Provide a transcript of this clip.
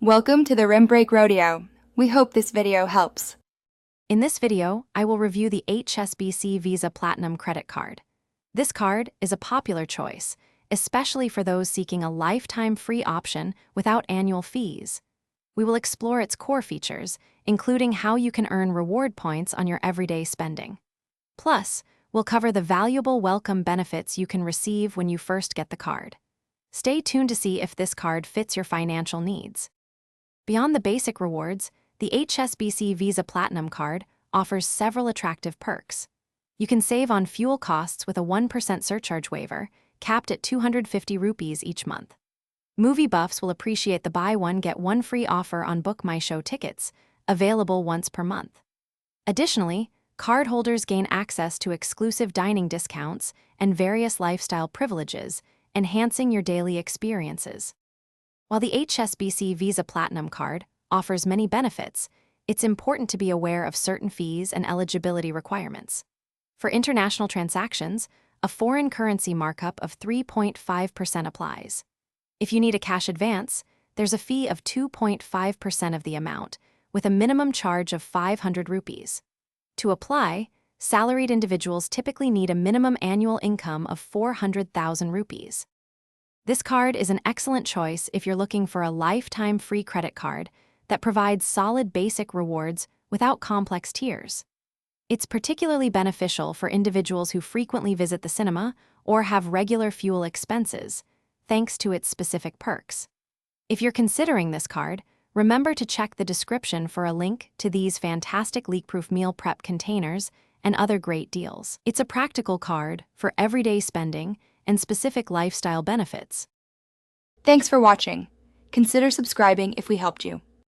Welcome to the Rim Break Rodeo. We hope this video helps. In this video, I will review the HSBC Visa Platinum credit card. This card is a popular choice, especially for those seeking a lifetime free option without annual fees. We will explore its core features, including how you can earn reward points on your everyday spending. Plus, we'll cover the valuable welcome benefits you can receive when you first get the card. Stay tuned to see if this card fits your financial needs. Beyond the basic rewards, the HSBC Visa Platinum card offers several attractive perks. You can save on fuel costs with a 1% surcharge waiver, capped at 250 rupees each month. Movie buffs will appreciate the buy one get one free offer on Book My Show tickets, available once per month. Additionally, cardholders gain access to exclusive dining discounts and various lifestyle privileges, enhancing your daily experiences. While the HSBC Visa Platinum card offers many benefits, it's important to be aware of certain fees and eligibility requirements. For international transactions, a foreign currency markup of 3.5% applies. If you need a cash advance, there's a fee of 2.5% of the amount, with a minimum charge of 500 rupees. To apply, salaried individuals typically need a minimum annual income of 400,000 rupees. This card is an excellent choice if you're looking for a lifetime free credit card that provides solid basic rewards without complex tiers. It's particularly beneficial for individuals who frequently visit the cinema or have regular fuel expenses, thanks to its specific perks. If you're considering this card, remember to check the description for a link to these fantastic leak-proof meal prep containers and other great deals. It's a practical card for everyday spending and specific lifestyle benefits. Thanks for watching. Consider subscribing if we helped you.